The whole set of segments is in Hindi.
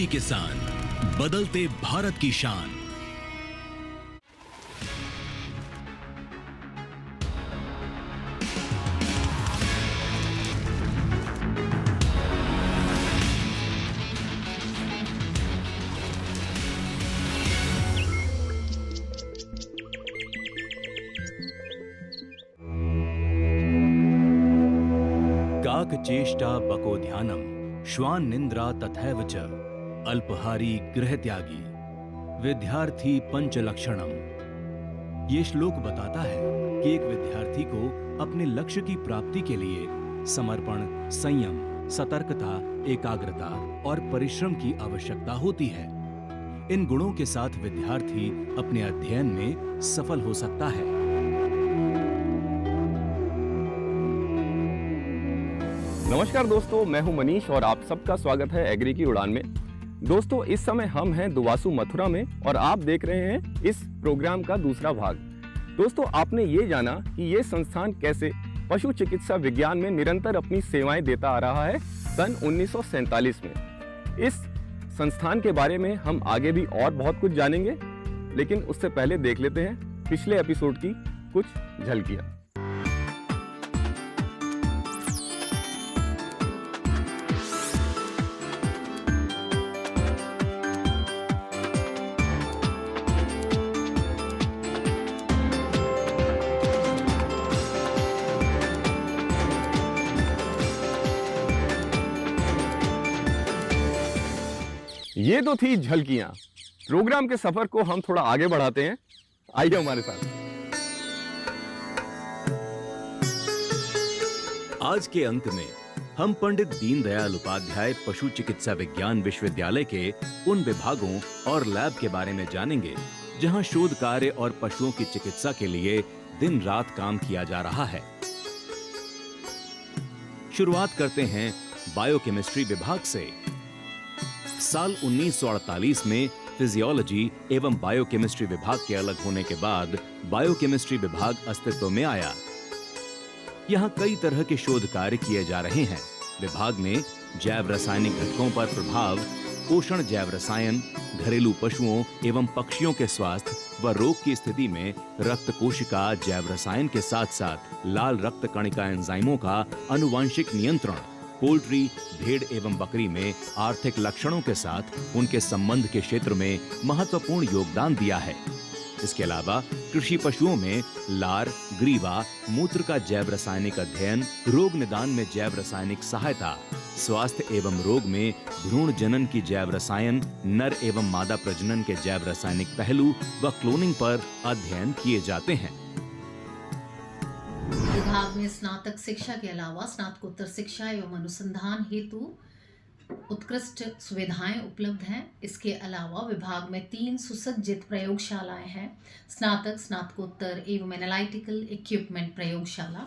किसान, बदलते भारत की शान। काकचेष्टा बकोध्यानम श्वान निंद्रा तथैव च अल्पहारी गृहत्यागी विद्यार्थी पंचलक्षणम। ये श्लोक बताता है कि एक विद्यार्थी को अपने लक्ष्य की प्राप्ति के लिए समर्पण, संयम, सतर्कता, एकाग्रता और परिश्रम की आवश्यकता होती है। इन गुणों के साथ विद्यार्थी अपने अध्ययन में सफल हो सकता है। नमस्कार दोस्तों, मैं हूं मनीष और आप सबका स्वागत है एग्री की उड़ान में। दोस्तों, इस समय हम हैं दुवासू मथुरा में और आप देख रहे हैं इस प्रोग्राम का दूसरा भाग। दोस्तों, आपने ये जाना कि ये संस्थान कैसे पशु चिकित्सा विज्ञान में निरंतर अपनी सेवाएं देता आ रहा है सन 1947 में। इस संस्थान के बारे में हम आगे भी और बहुत कुछ जानेंगे, लेकिन उससे पहले देख लेते हैं पिछले एपिसोड की कुछ झलकियां। ये तो थी झलकियां। प्रोग्राम के सफर को हम थोड़ा आगे बढ़ाते हैं, आइए हमारे साथ। आज के अंक में हम पंडित दीनदयाल उपाध्याय पशु चिकित्सा विज्ञान विश्वविद्यालय के उन विभागों और लैब के बारे में जानेंगे जहां शोध कार्य और पशुओं की चिकित्सा के लिए दिन रात काम किया जा रहा है। शुरुआत करते हैं बायोकेमिस्ट्री विभाग से। साल 1948 में फिजियोलॉजी एवं बायोकेमिस्ट्री विभाग के अलग होने के बाद बायोकेमिस्ट्री विभाग अस्तित्व में आया। यहाँ कई तरह के शोध कार्य किए जा रहे हैं। विभाग ने जैव रासायनिक घटकों पर प्रभाव, पोषण जैव रसायन, घरेलू पशुओं एवं पक्षियों के स्वास्थ्य व रोग की स्थिति में रक्त कोशिका जैव रसायन के साथ साथ लाल रक्त कणिका एंजाइमों का आनुवांशिक नियंत्रण, पोल्ट्री, भेड़ एवं बकरी में आर्थिक लक्षणों के साथ उनके संबंध के क्षेत्र में महत्वपूर्ण योगदान दिया है। इसके अलावा कृषि पशुओं में लार, ग्रीवा, मूत्र का जैव रासायनिक अध्ययन, रोग निदान में जैव रासायनिक सहायता, स्वास्थ्य एवं रोग में भ्रूण जनन की जैव रसायन, नर एवं मादा प्रजनन के जैव रासायनिक पहलू व क्लोनिंग पर अध्ययन किए जाते हैं। विभाग में स्नातक शिक्षा के अलावा स्नातकोत्तर शिक्षा एवं अनुसंधान हेतु उत्कृष्ट सुविधाएं उपलब्ध हैं। इसके अलावा विभाग में 3 सुसज्जित प्रयोगशालाएं हैं। स्नातक, स्नातकोत्तर एवं एनालिटिकल इक्विपमेंट प्रयोगशाला।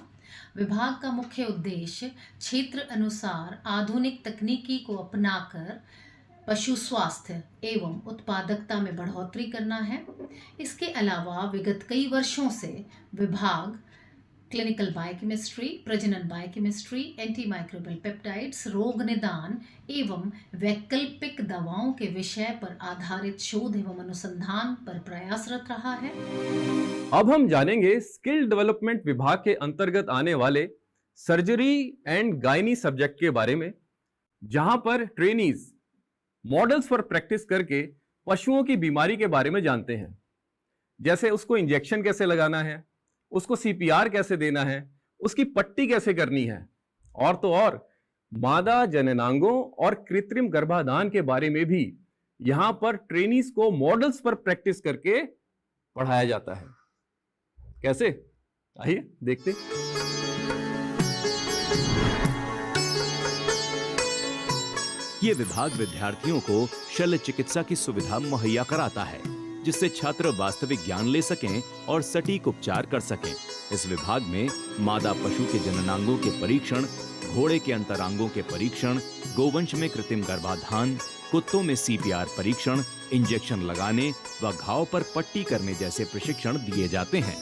विभाग का मुख्य उद्देश्य क्षेत्र अनुसार आधुनिक तकनीकी को अपनाकर पशु स्वास्थ्य एवं उत्पादकता में बढ़ोतरी करना है। इसके अलावा विगत कई वर्षों से विभाग क्लिनिकल बायोकेमिस्ट्री, प्रजनन बायोकेमिस्ट्री, एंटीमाइक्रोबियल पेप्टाइड्स, रोग निदान एवं वैकल्पिक दवाओं के विषय पर आधारित शोध एवं अनुसंधान पर प्रयासरत रहा है। अब हम जानेंगे स्किल डेवलपमेंट विभाग के अंतर्गत आने वाले सर्जरी एंड गायनी सब्जेक्ट के बारे में, जहां पर ट्रेनीज मॉडल्स पर प्रैक्टिस करके पशुओं की बीमारी के बारे में जानते हैं। जैसे उसको इंजेक्शन कैसे लगाना है, उसको सीपीआर कैसे देना है, उसकी पट्टी कैसे करनी है, और तो और मादा जननांगों और कृत्रिम गर्भाधान के बारे में भी यहां पर ट्रेनीज को मॉडल्स पर प्रैक्टिस करके पढ़ाया जाता है। कैसे, आइए देखते। ये विभाग विद्यार्थियों को शल्य चिकित्सा की सुविधा मुहैया कराता है, जिससे छात्र वास्तविक ज्ञान ले सकें और सटीक उपचार कर सकें। इस विभाग में मादा पशु के जननांगों के परीक्षण, घोड़े के अंतरांगों के परीक्षण, गोवंश में कृत्रिम गर्भाधान, कुत्तों में सीपीआर परीक्षण, इंजेक्शन लगाने व घाव पर पट्टी करने जैसे प्रशिक्षण दिए जाते हैं।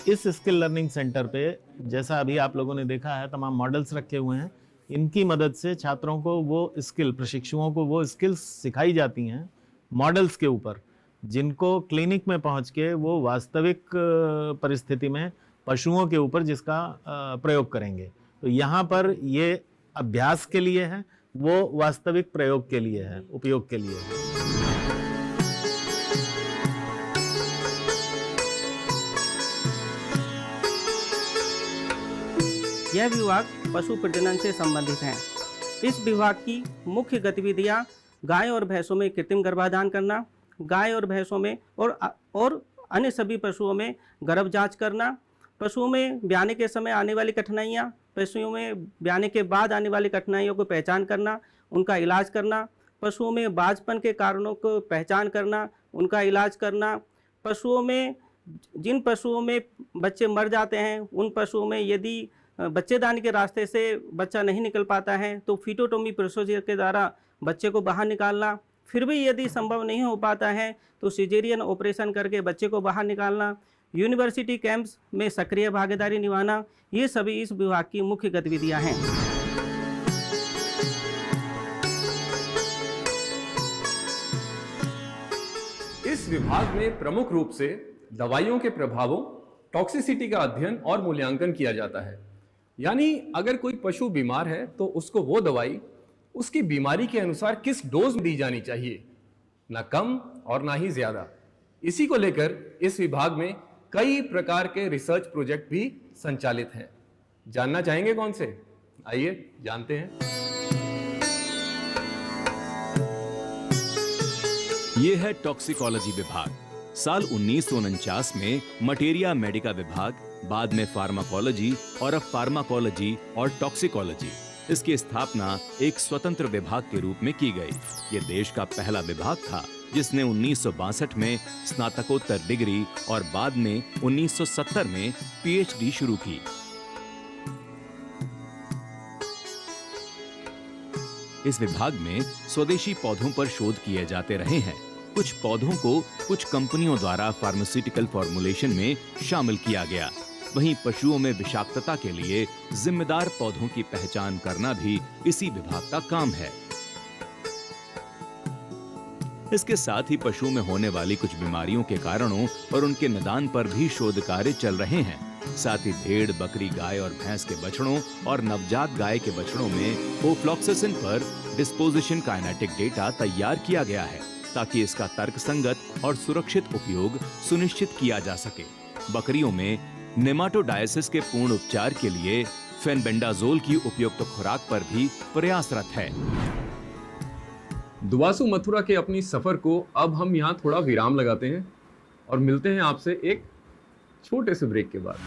इस स्किल लर्निंग सेंटर पे जैसा अभी आप लोगों ने देखा है, तमाम मॉडल्स रखे हुए हैं। इनकी मदद से छात्रों को वो स्किल, प्रशिक्षुओं को वो स्किल्स सिखाई जाती हैं मॉडल्स के ऊपर, जिनको क्लिनिक में पहुंच के वो वास्तविक परिस्थिति में पशुओं के ऊपर जिसका प्रयोग करेंगे। तो यहाँ पर ये अभ्यास के लिए है, वो वास्तविक प्रयोग के लिए है, उपयोग के लिए है। यह विभाग पशु प्रजनन से संबंधित है। इस विभाग की मुख्य गतिविधियां गाय और भैंसों में कृत्रिम गर्भाधान करना, गाय और भैंसों में और अन्य सभी पशुओं में गर्भ जांच करना, पशुओं में ब्याने के समय आने वाली कठिनाइयां, पशुओं में ब्याने के बाद आने वाली कठिनाइयों को पहचान करना, उनका इलाज करना, पशुओं में बाझपन के कारणों को पहचान करना, उनका इलाज करना, पशुओं में जिन पशुओं में बच्चे मर जाते हैं उन पशुओं में यदि बच्चेदानी के रास्ते से बच्चा नहीं निकल पाता है तो फीटोटोमी प्रोसीजर के द्वारा बच्चे को बाहर निकालना, फिर भी यदि संभव नहीं हो पाता है तो सिजेरियन ऑपरेशन करके बच्चे को बाहर निकालना, यूनिवर्सिटी कैंप्स में सक्रिय भागीदारी निभाना, ये सभी इस विभाग की मुख्य गतिविधियां हैं। इस विभाग में प्रमुख रूप से दवाइयों के प्रभावों, टॉक्सिसिटी का अध्ययन और मूल्यांकन किया जाता है। यानी अगर कोई पशु बीमार है तो उसको वो दवाई उसकी बीमारी के अनुसार किस डोज में दी जानी चाहिए, ना कम और ना ही ज्यादा। इसी को लेकर इस विभाग में कई प्रकार के रिसर्च प्रोजेक्ट भी संचालित हैं। जानना चाहेंगे कौन से? आइए जानते हैं। ये है टॉक्सिकोलॉजी विभाग। साल 1949 में मटेरिया मेडिका विभाग, बाद में फार्माकोलॉजी और अब फार्माकोलॉजी और टॉक्सिकोलॉजी, इसकी स्थापना एक स्वतंत्र विभाग के रूप में की गई। ये देश का पहला विभाग था जिसने 1962 में स्नातकोत्तर डिग्री और बाद में 1970 में पीएचडी शुरू की। इस विभाग में स्वदेशी पौधों पर शोध किए जाते रहे हैं। कुछ पौधों को कुछ कंपनियों द्वारा फार्मास्यूटिकल फॉर्मुलेशन में शामिल किया गया। वहीं पशुओं में विषाक्तता के लिए जिम्मेदार पौधों की पहचान करना भी इसी विभाग का काम है। इसके साथ ही पशुओं में होने वाली कुछ बीमारियों के कारणों और उनके निदान पर भी शोध कार्य चल रहे हैं। साथ ही भेड़, बकरी, गाय और भैंस के बछड़ों और नवजात गाय के बछड़ों में ओफ्लॉक्सासिन पर डिस्पोजिशन काइनेटिक डेटा तैयार किया गया है ताकि इसका तर्कसंगत और सुरक्षित उपयोग सुनिश्चित किया जा सके। बकरियों में नेमाटोडायसिस के पूर्ण उपचार के लिए फेनबेंडाजोल की उपयुक्त खुराक पर भी प्रयासरत है। दुवासु मथुरा के अपनी सफर को अब हम यहाँ थोड़ा विराम लगाते हैं और मिलते हैं आपसे एक छोटे से ब्रेक के बाद।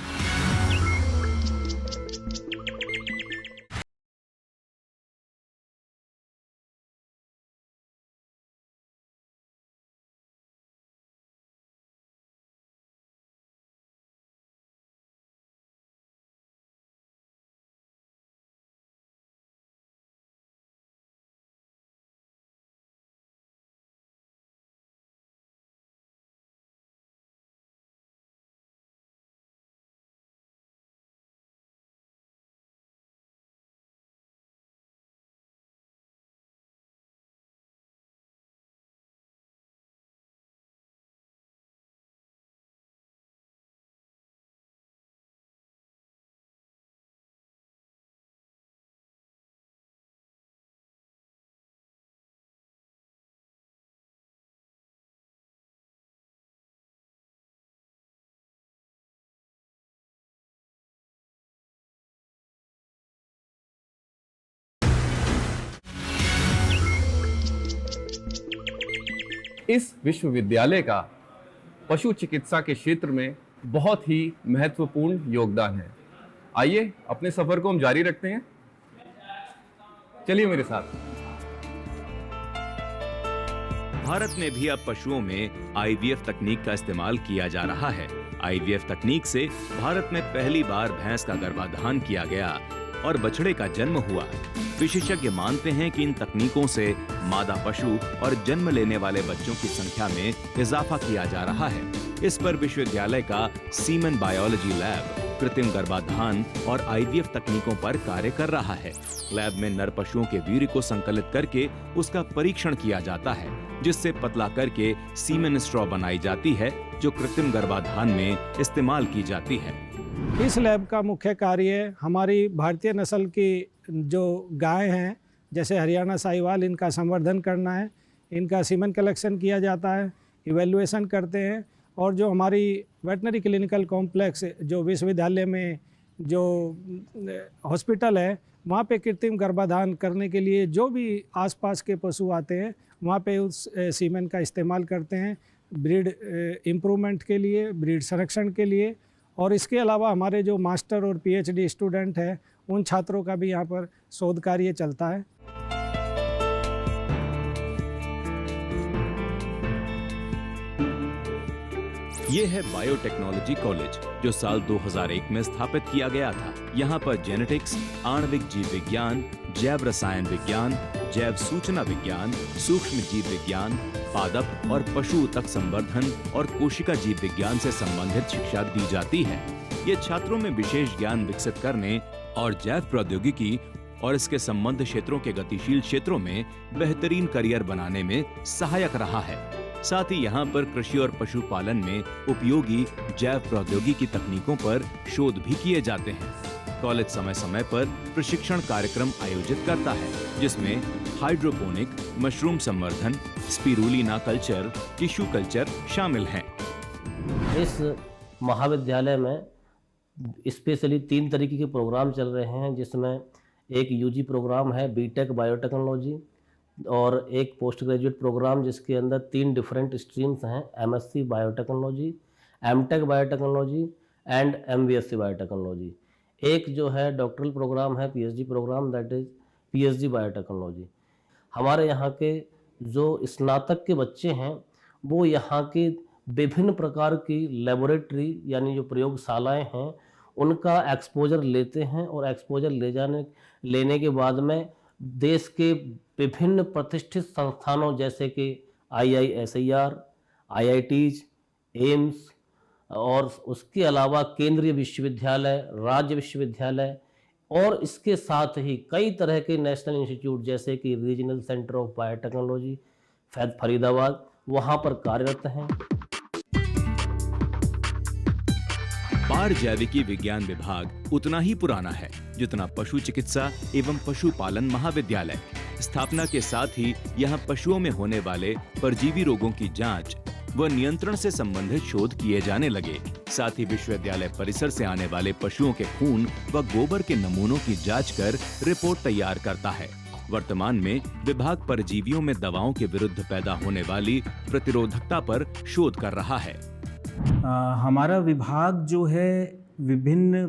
इस विश्वविद्यालय का पशु चिकित्सा के क्षेत्र में बहुत ही महत्वपूर्ण योगदान है। आइए अपने सफर को हम जारी रखते हैं। चलिए मेरे साथ। भारत में भी अब पशुओं में आईवीएफ तकनीक का इस्तेमाल किया जा रहा है। आईवीएफ तकनीक से भारत में पहली बार भैंस का गर्भाधान किया गया और बछड़े का जन्म हुआ। विशेषज्ञ मानते हैं कि इन तकनीकों से मादा पशु और जन्म लेने वाले बच्चों की संख्या में इजाफा किया जा रहा है। इस पर विश्वविद्यालय का सीमेन बायोलॉजी लैब कृत्रिम गर्भाधान और आईवीएफ तकनीकों पर कार्य कर रहा है। लैब में नर पशुओं के वीर्य को संकलित करके उसका परीक्षण किया जाता है, जिससे पतला करके सीमेन स्ट्रॉ बनाई जाती है, जो कृत्रिम गर्भाधान में इस्तेमाल की जाती है। इस लैब का मुख्य कार्य हमारी भारतीय नस्ल की जो गाय हैं, जैसे हरियाणा साहिवाल, इनका संवर्धन करना है। इनका सीमेन कलेक्शन किया जाता है, इवैल्यूएशन करते हैं, और जो हमारी वेटनरी क्लिनिकल कॉम्प्लेक्स जो विश्वविद्यालय में जो हॉस्पिटल है, वहाँ पे कृत्रिम गर्भाधान करने के लिए जो भी आसपास के पशु आते हैं, वहाँ पे उस सीमेन का इस्तेमाल करते हैं ब्रीड इम्प्रूवमेंट के लिए, ब्रीड संरक्षण के लिए। और इसके अलावा हमारे जो मास्टर और पीएचडी स्टूडेंट हैं, उन छात्रों का भी यहाँ पर शोध कार्य चलता है। ये है बायोटेक्नोलॉजी कॉलेज, जो साल 2001 में स्थापित किया गया था। यहाँ पर जेनेटिक्स, आणविक जीव विज्ञान, जैव रसायन विज्ञान, जैव सूचना विज्ञान, सूक्ष्म जीव विज्ञान, पादप और पशु ऊतक संवर्धन और कोशिका जीव विज्ञान से संबंधित शिक्षा दी जाती है। ये छात्रों में विशेष ज्ञान विकसित करने और जैव प्रौद्योगिकी और इसके संबंध क्षेत्रों के गतिशील क्षेत्रों में बेहतरीन करियर बनाने में सहायक रहा है। साथ ही यहाँ पर कृषि और पशुपालन में उपयोगी जैव प्रौद्योगिकी तकनीकों पर शोध भी किए जाते हैं। कॉलेज समय समय पर प्रशिक्षण कार्यक्रम आयोजित करता है, जिसमें हाइड्रोपोनिक, मशरूम संवर्धन, स्पिरुलिना कल्चर, टिश्यू कल्चर शामिल हैं। इस महाविद्यालय में स्पेशली 3 तरीके के प्रोग्राम चल रहे हैं, जिसमें एक यूजी प्रोग्राम है बीटेक बायोटेक्नोलॉजी, और एक पोस्ट ग्रेजुएट प्रोग्राम जिसके अंदर 3 डिफरेंट स्ट्रीम्स हैं, MSc biotechnology, MTech biotechnology and MBSc biotechnology. एक जो है डॉक्टरल प्रोग्राम है, PhD program, that is PhD biotechnology. हमारे यहाँ के जो स्नातक के बच्चे हैं, वो यहाँ की विभिन्न प्रकार की लेबोरेटरी यानी जो प्रयोगशालाएँ हैं, उनका एक्सपोजर लेते हैं, और एक्सपोजर लेने के बाद में देश के विभिन्न प्रतिष्ठित संस्थानों जैसे कि IISER, IITs, एम्स, और उसके अलावा केंद्रीय विश्वविद्यालय, राज्य विश्वविद्यालय, और इसके साथ ही कई तरह के नेशनल इंस्टीट्यूट जैसे कि regional centre of biotechnology Faridabad, वहाँ पर कार्यरत हैं। बाढ़ जैविकी विज्ञान विभाग उतना ही पुराना है जितना पशु चिकित्सा एवं पशुपालन महाविद्यालय। स्थापना के साथ ही यहाँ पशुओं में होने वाले परजीवी रोगों की जांच व नियंत्रण से संबंधित शोध किए जाने लगे। साथ ही विश्वविद्यालय परिसर से आने वाले पशुओं के खून व गोबर के नमूनों की जांच कर रिपोर्ट तैयार करता है। वर्तमान में विभाग परजीवियों में दवाओं के विरुद्ध पैदा होने वाली प्रतिरोधकता पर शोध कर रहा है। हमारा विभाग जो है विभिन्न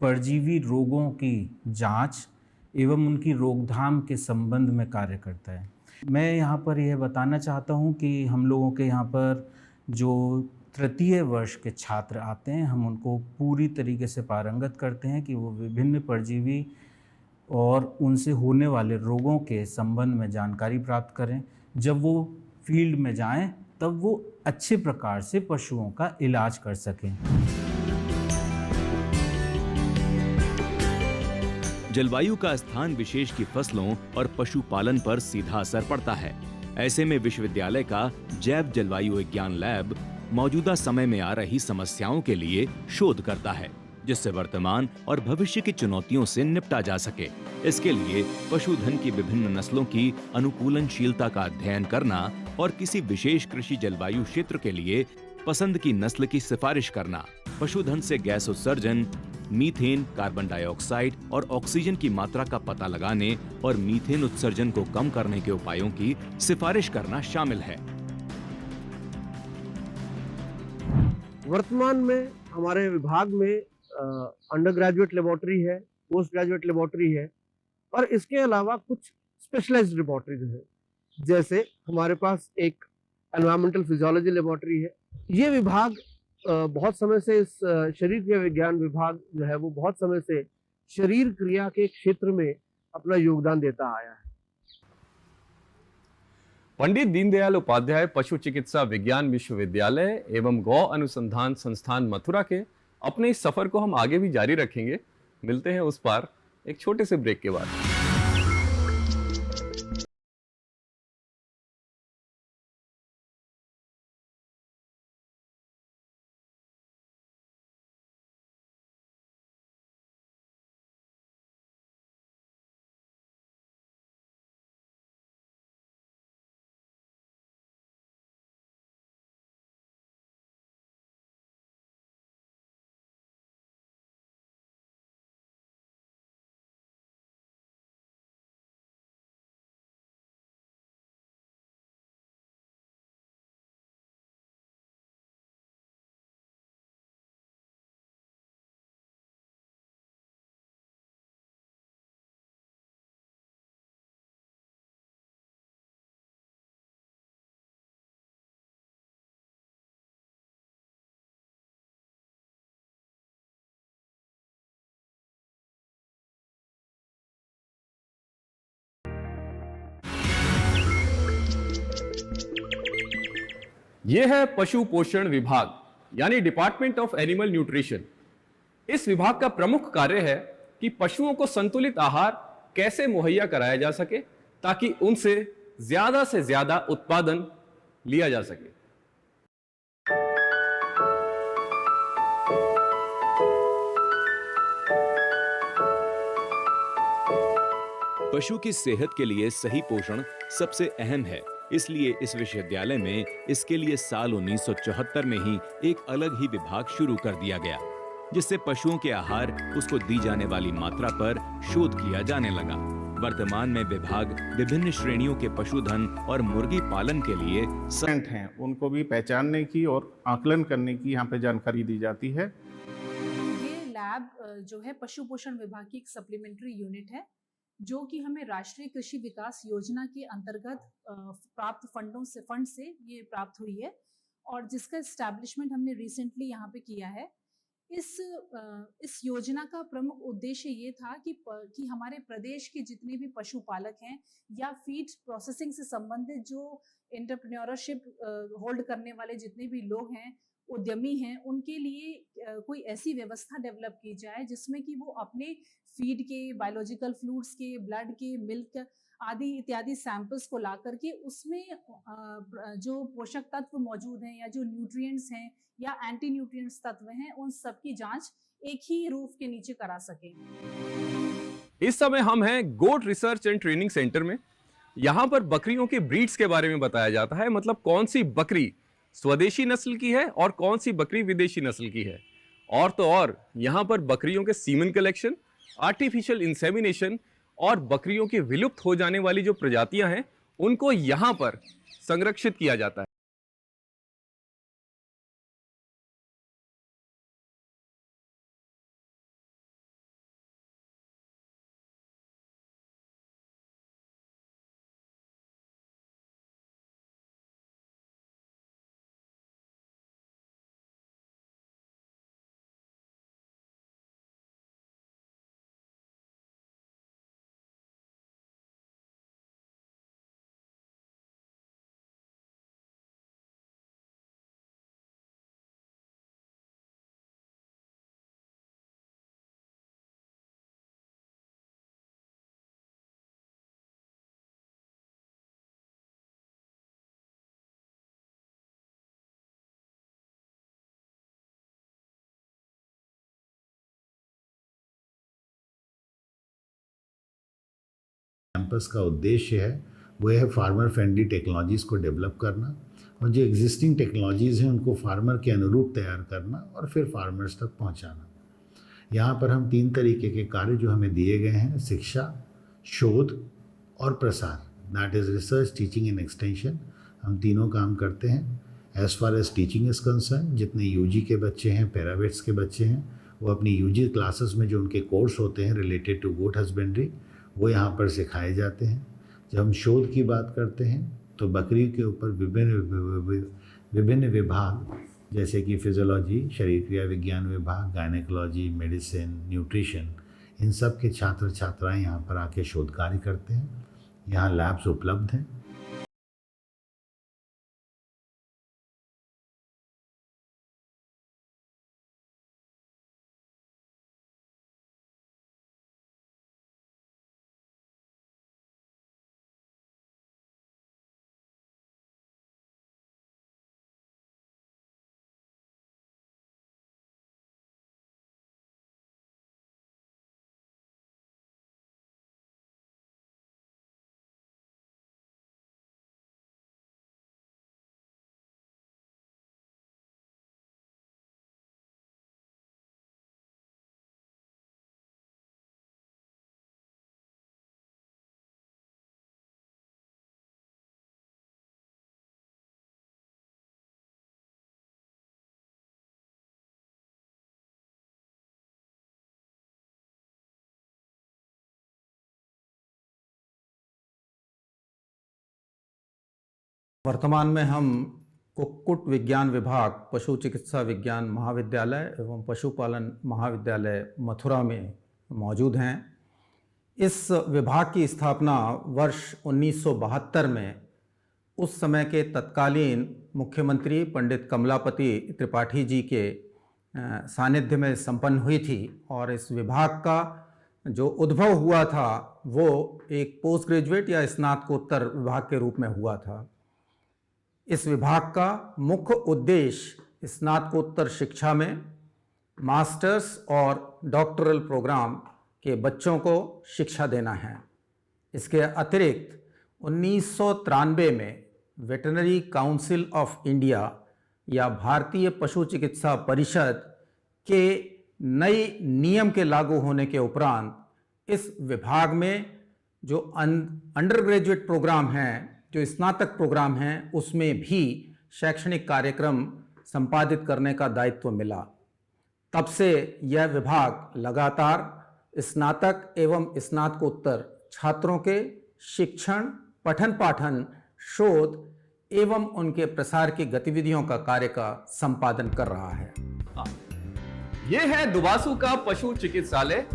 परजीवी रोगों की जांच एवं उनकी रोकथाम के संबंध में कार्य करता है। मैं यहाँ पर यह बताना चाहता हूँ कि हम लोगों के यहाँ पर जो तृतीय वर्ष के छात्र आते हैं, हम उनको पूरी तरीके से पारंगत करते हैं कि वो विभिन्न परजीवी और उनसे होने वाले रोगों के संबंध में जानकारी प्राप्त करें। जब वो फील्ड में जाएं, तब वो अच्छे प्रकार से पशुओं का इलाज कर सकें। जलवायु का स्थान विशेष की फसलों और पशुपालन पर सीधा असर पड़ता है। ऐसे में विश्वविद्यालय का जैव जलवायु विज्ञान लैब मौजूदा समय में आ रही समस्याओं के लिए शोध करता है, जिससे वर्तमान और भविष्य की चुनौतियों से निपटा जा सके। इसके लिए पशुधन की विभिन्न नस्लों की अनुकूलनशीलता का अध्ययन करना और किसी विशेष कृषि जलवायु क्षेत्र के लिए पसंद की नस्ल की सिफारिश करना, पशुधन से गैस उत्सर्जन, मीथेन, कार्बन डाइऑक्साइड और ऑक्सीजन की मात्रा का पता लगाने और मीथेन उत्सर्जन को कम करने के उपायों की सिफारिश करना शामिल है। वर्तमान में हमारे विभाग में अंडर ग्रेजुएट लेबोरेटरी है, पोस्ट ग्रेजुएट लेबोरेटरी है, और इसके अलावा कुछ स्पेशलाइज्ड लेबोरेटरीज हैं। जैसे हमारे पास एक एनवायरमेंटल फिजियोलॉजी लेबोरेटरी है। ये विभाग बहुत समय से, इस शरीर क्रिया विज्ञान विभाग जो है वो बहुत समय से शरीर क्रिया के क्षेत्र में अपना योगदान देता आया है। पंडित दीनदयाल उपाध्याय पशु चिकित्सा विज्ञान विश्वविद्यालय एवं गौ अनुसंधान संस्थान मथुरा के अपने इस सफर को हम आगे भी जारी रखेंगे। मिलते हैं उस पार एक छोटे से ब्रेक के बाद। यह है पशु पोषण विभाग यानी डिपार्टमेंट ऑफ एनिमल न्यूट्रिशन। इस विभाग का प्रमुख कार्य है कि पशुओं को संतुलित आहार कैसे मुहैया कराया जा सके ताकि उनसे से ज्यादा उत्पादन लिया जा सके। पशु की सेहत के लिए सही पोषण सबसे अहम है, इसलिए इस विश्वविद्यालय में इसके लिए साल 1974 में ही एक अलग ही विभाग शुरू कर दिया गया, जिससे पशुओं के आहार उसको दी जाने वाली मात्रा पर शोध किया जाने लगा। वर्तमान में विभाग विभिन्न श्रेणियों के पशुधन और मुर्गी पालन के लिए हैं उनको भी पहचानने की और आकलन करने की यहाँ पे जानकारी दी जाती है। ये लैब जो है पशु पोषण विभाग की एक सप्लीमेंट्री यूनिट है जो कि हमें राष्ट्रीय कृषि विकास योजना के अंतर्गत प्राप्त फंड से ये प्राप्त हुई है और जिसका एस्टैब्लिशमेंट हमने रिसेंटली यहाँ पे किया है। इस योजना का प्रमुख उद्देश्य ये था कि हमारे प्रदेश के जितने भी पशुपालक हैं या फीड प्रोसेसिंग से संबंधित जो एंटरप्रेन्योरशिप होल्ड करने वाले जितने भी लोग हैं, उद्यमी हैं, उनके लिए कोई ऐसी व्यवस्था डेवलप की जाए जिसमें कि वो अपने फीड के, बायोलॉजिकल फ्लूइड्स के, ब्लड के, मिल्क आदि इत्यादि सैंपल्स को ला करके उसमें जो पोषक तत्व मौजूद हैं या जो न्यूट्रिएंट्स हैं या एंटी न्यूट्रिएंट्स तत्व हैं, उन सब की जांच एक ही रूफ के नीचे करा सके। इस समय हम हैं गोट रिसर्च एंड ट्रेनिंग सेंटर में। यहाँ पर बकरियों के ब्रीड्स के बारे में बताया जाता है, मतलब कौन सी बकरी स्वदेशी नस्ल की है और कौन सी बकरी विदेशी नस्ल की है। और तो और यहाँ पर बकरियों के सीमन कलेक्शन, आर्टिफिशियल इंसेमिनेशन और बकरियों की विलुप्त हो जाने वाली जो प्रजातियां हैं उनको यहाँ पर संरक्षित किया जाता है। कैंपस का उद्देश्य है वो है फार्मर फ्रेंडली टेक्नोलॉजीज़ को डेवलप करना और जो एग्जिस्टिंग टेक्नोलॉजीज़ हैं उनको फार्मर के अनुरूप तैयार करना और फिर फार्मर्स तक पहुंचाना। यहाँ पर हम 3 तरीके के कार्य जो हमें दिए गए हैं, शिक्षा, शोध और प्रसार, that is research, teaching and extension, हम तीनों काम करते हैं। As far as teaching is concern, जितने यूजी के बच्चे हैं, पैरावेट्स के बच्चे हैं, वो अपनी यूजी क्लासेस में जो उनके कोर्स होते हैं रिलेटेड टू गोट हस्बेंड्री वो यहाँ पर सिखाए जाते हैं। जब हम शोध की बात करते हैं तो बकरी के ऊपर विभिन्न विभाग जैसे कि फिजियोलॉजी, शरीर क्रिया विज्ञान विभाग, गायनेकोलॉजी, मेडिसिन, न्यूट्रिशन, इन सब के छात्र छात्राएं यहाँ पर आके शोध कार्य करते हैं। यहाँ लैब्स उपलब्ध हैं। वर्तमान में हम कुक्कुट विज्ञान विभाग पशु चिकित्सा विज्ञान महाविद्यालय एवं पशुपालन महाविद्यालय मथुरा में मौजूद हैं। इस विभाग की स्थापना वर्ष 1972 में उस समय के तत्कालीन मुख्यमंत्री पंडित कमलापति त्रिपाठी जी के सानिध्य में संपन्न हुई थी और इस विभाग का जो उद्भव हुआ था वो एक पोस्ट ग्रेजुएट या स्नातकोत्तर विभाग के रूप में हुआ था। इस विभाग का मुख्य उद्देश्य स्नातकोत्तर शिक्षा में मास्टर्स और डॉक्टरल प्रोग्राम के बच्चों को शिक्षा देना है। इसके अतिरिक्त 1993 में वेटरनरी काउंसिल ऑफ इंडिया या भारतीय पशु चिकित्सा परिषद के नए नियम के लागू होने के उपरांत इस विभाग में जो अंडर ग्रेजुएट प्रोग्राम हैं, जो स्नातक प्रोग्राम हैं, उसमें भी शैक्षणिक कार्यक्रम संपादित करने का दायित्व मिला। तब से यह विभाग लगातार स्नातक एवं स्नातकोत्तर छात्रों के शिक्षण, पठन पाठन, शोध एवं उनके प्रसार की गतिविधियों का कार्य का संपादन कर रहा है। ये है दुवासू का पशु चिकित्सालय।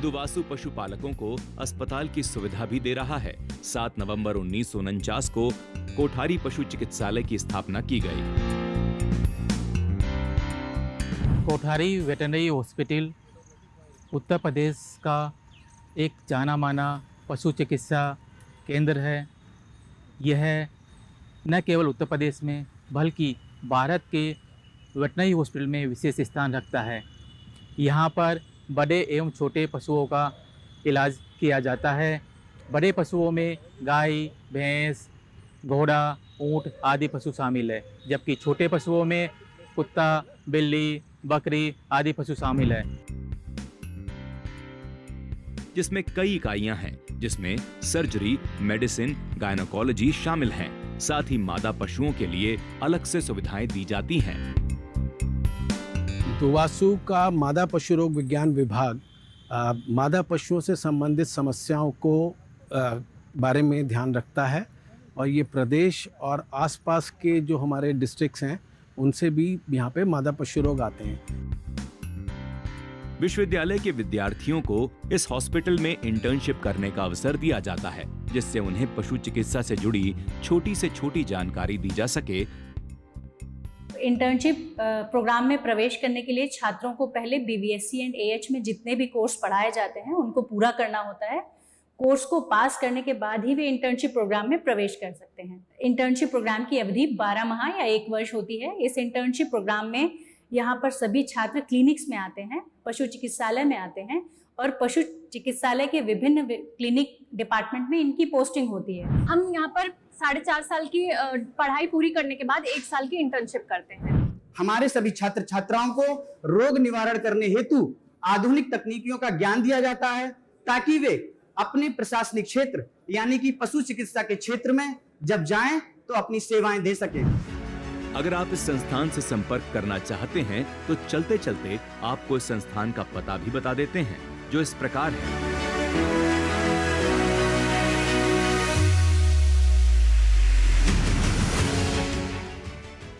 दुवासू पशुपालकों को अस्पताल की सुविधा भी दे रहा है। 7 नवंबर 1949 को कोठारी पशु चिकित्सालय की स्थापना की गई। कोठारी वेटरनरी हॉस्पिटल उत्तर प्रदेश का एक जाना माना पशु चिकित्सा केंद्र है। यह न केवल उत्तर प्रदेश में बल्कि भारत के वेटरनरी हॉस्पिटल में विशेष स्थान रखता है। यहाँ पर बड़े एवं छोटे पशुओं का इलाज किया जाता है। बड़े पशुओं में गाय, भैंस, घोड़ा, ऊँट आदि पशु शामिल है, जबकि छोटे पशुओं में कुत्ता, बिल्ली, बकरी आदि पशु शामिल है। जिसमें कई इकाइयां हैं, जिसमें सर्जरी, मेडिसिन, गायनोकोलॉजी शामिल हैं। साथ ही मादा पशुओं के लिए अलग से सुविधाएं दी जाती हैं। दुवासू का मादा पशु रोग विज्ञान विभाग मादा पशुओं से संबंधित समस्याओं को बारे में ध्यान रखता है और ये प्रदेश और आसपास के जो हमारे डिस्ट्रिक्ट्स हैं उनसे भी यहाँ पे मादा पशु रोग आते हैं। विश्वविद्यालय के विद्यार्थियों को इस हॉस्पिटल में इंटर्नशिप करने का अवसर दिया जाता है, जिससे उन्हें पशु चिकित्सा से जुड़ी छोटी से छोटी जानकारी दी जा सके। इंटर्नशिप प्रोग्राम में प्रवेश करने के लिए छात्रों को पहले BVSC एंड AH में जितने भी कोर्स पढ़ाए जाते हैं उनको पूरा करना होता है। कोर्स को पास करने के बाद ही वे इंटर्नशिप प्रोग्राम में प्रवेश कर सकते हैं। इंटर्नशिप प्रोग्राम की अवधि 12 माह या 1 वर्ष होती है। इस इंटर्नशिप प्रोग्राम में यहाँ पर सभी छात्र क्लिनिक्स में आते हैं, पशु चिकित्सालय में आते हैं और पशु चिकित्सालय के विभिन्न क्लिनिक डिपार्टमेंट में इनकी पोस्टिंग होती है। हम यहाँ पर 4.5 साल की पढ़ाई पूरी करने के बाद 1 साल की इंटर्नशिप करते हैं। हमारे सभी छात्र छात्राओं को रोग निवारण करने हेतु आधुनिक तकनीकियों का ज्ञान दिया जाता है, ताकि वे अपने प्रशासनिक क्षेत्र यानी कि पशु चिकित्सा के क्षेत्र में जब जाएं तो अपनी सेवाएं दे सकें। अगर आप इस संस्थान से संपर्क करना चाहते हैं तो चलते चलते आपको इस संस्थान का पता भी बता देते हैं, जो इस प्रकार है।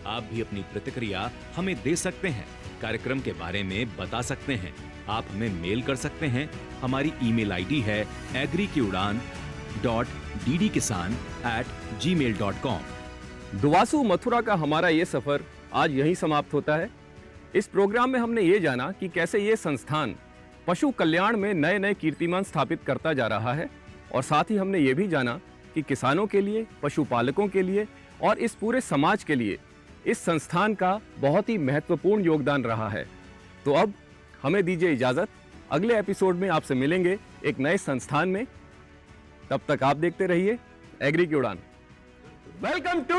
आप भी अपनी प्रतिक्रिया हमें दे सकते हैं, कार्यक्रम के बारे में बता सकते हैं। आप हमें मेल कर सकते हैं। हमारी ईमेल आईडी है agrikiudan.ddkisan@gmail.com। दुवासू मथुरा का हमारा ये सफर आज यहीं समाप्त होता है। इस प्रोग्राम में हमने ये जाना कि कैसे ये संस्थान पशु कल्याण में नए नए कीर्तिमान स्थापित करता जा रहा है, और साथ ही हमने ये भी जाना कि किसानों के लिए, पशुपालकों के लिए और इस पूरे समाज के लिए इस संस्थान का बहुत ही महत्वपूर्ण योगदान रहा है। तो अब हमें दीजिए इजाज़त। अगले एपिसोड में आपसे मिलेंगे एक नए संस्थान में। तब तक आप देखते रहिए एग्री की उड़ान। Welcome to